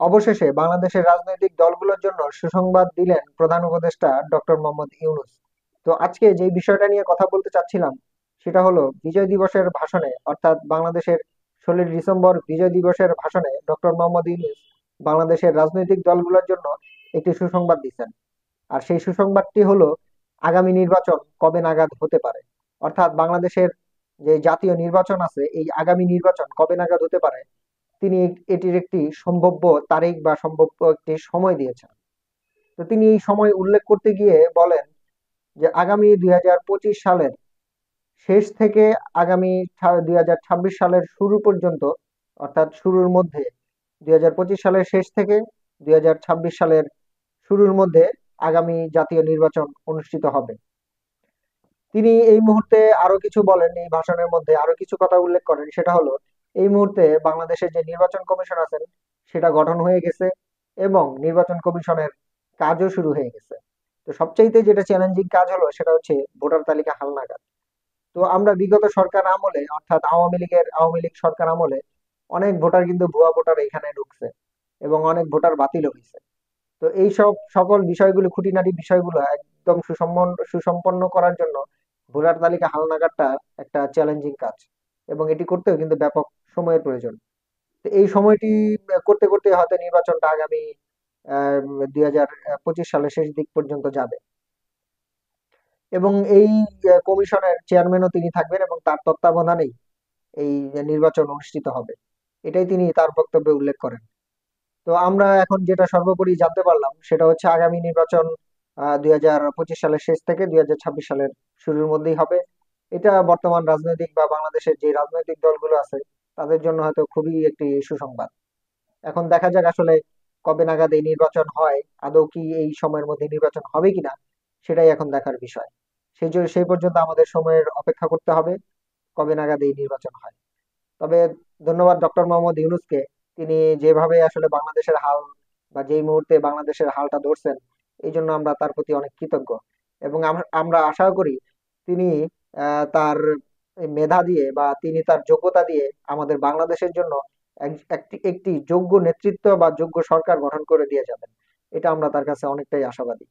অবশেষে বাংলাদেশের রাজনৈতিক দলগুলোর জন্য সুসংবাদ দিলেন প্রধান উপদেষ্টা ডক্টর মোহাম্মদ ইউনূস। তো আজকে যে বিষয়টা নিয়ে কথা বলতে চাচ্ছিলাম সেটা হলো বিজয় দিবসের ভাষণে, অর্থাৎ বাংলাদেশের 16 ডিসেম্বর বিজয় দিবসের ভাষণে ডক্টর মোহাম্মদ ইউনূস বাংলাদেশের রাজনৈতিক দলগুলোর জন্য একটি সুসংবাদ দিচ্ছেন। আর সেই সুসংবাদটি হলো আগামী নির্বাচন কবে নাগাদ হতে পারে। অর্থাৎ বাংলাদেশের যে জাতীয় নির্বাচন আছে, এই আগামী নির্বাচন কবে নাগাদ হতে পারে তিনি এটির একটি সম্ভাব্য তারিখ বা সম্ভাব্য একটি সময় দিয়েছেন। তো তিনি এই সময় উল্লেখ করতে গিয়ে বলেন যে আগামী 2025 সালের শেষ থেকে আগামী 2026 সালের শুরু পর্যন্ত, অর্থাৎ শুরুর মধ্যে 2025 সালের শেষ থেকে 2026 সালের শুরুর মধ্যে আগামী জাতীয় নির্বাচন অনুষ্ঠিত হবে। তিনি এই মুহূর্তে আরো কিছু বলেন, এই ভাষণের মধ্যে আরো কিছু কথা উল্লেখ করেন, সেটা হলো এই মুহূর্তে বাংলাদেশের যে নির্বাচন কমিশন আছেন সেটা গঠন হয়ে গেছে এবং নির্বাচন কমিশনের কাজও শুরু হয়ে গেছে। তো সবচাইতে যেটা চ্যালেঞ্জিং কাজ হলো সেটা হচ্ছে ভোটার তালিকা হালনাগাদ। তো আমরা বিগত সরকার আমলে, অর্থাৎ আওয়ামী লীগ সরকার আমলে অনেক ভোটার কিন্তু ভুয়া ভোটার এখানে ঢুকছে এবং অনেক ভোটার বাতিল হয়েছে। তো এই সব সকল বিষয়গুলো, খুঁটিনাটি বিষয়গুলো একদম সুসম্পন্ন করার জন্য ভোটার তালিকা হালনাগাদটা একটা চ্যালেঞ্জিং কাজ এবং এটি করতেও কিন্তু ব্যাপক সময়ের প্রয়োজন। তো এই সময়টি করতে করতে হয়তো নির্বাচনটা আগামী 2025 সালের শেষ দিক পর্যন্ত যাবে এবং এই কমিশনের চেয়ারম্যানও তিনি থাকবেন এবং তার তত্ত্বাবধানেই এই নির্বাচন অনুষ্ঠিত হবে। এটাই তিনি তার বক্তব্যে উল্লেখ করেন। তো আমরা এখন যেটা সর্বোপরি জানতে পারলাম সেটা হচ্ছে আগামী নির্বাচন 2025 সালের শেষ থেকে 2026 সালের শুরুর মধ্যেই হবে। এটা বর্তমান রাজনৈতিক বা বাংলাদেশের যে রাজনৈতিক দলগুলো আছে তাদের জন্য হয়তো খুবই একটি সুসংবাদ। এখন দেখা যাক আসলে কবে নাগাদ এই নির্বাচন হয়, আদৌ কি এই সময়ের মধ্যে নির্বাচন হবে কিনা, সেটাই এখন দেখার বিষয়। সেই পর্যন্ত আমাদের সময়ের অপেক্ষা করতে হবে কবে নাগাদ এই নির্বাচন হয়। তবে ধন্যবাদ ডক্টর মোহাম্মদ ইউনূসকে। তিনি যেভাবে আসলে বাংলাদেশের হাল বা যেই মুহূর্তে বাংলাদেশের হালটা ধরছেন, এই জন্য আমরা তার প্রতি অনেক কৃতজ্ঞ এবং আমরা আশা করি তিনি তার এই মেধা দিয়ে বা তিনি তার যোগ্যতা দিয়ে আমাদের বাংলাদেশের জন্য একটি একটি যোগ্য নেতৃত্ব বা যোগ্য সরকার গঠন করে দিয়ে যাবেন। এটা আমরা তার কাছে অনেকটাই আশাবাদী।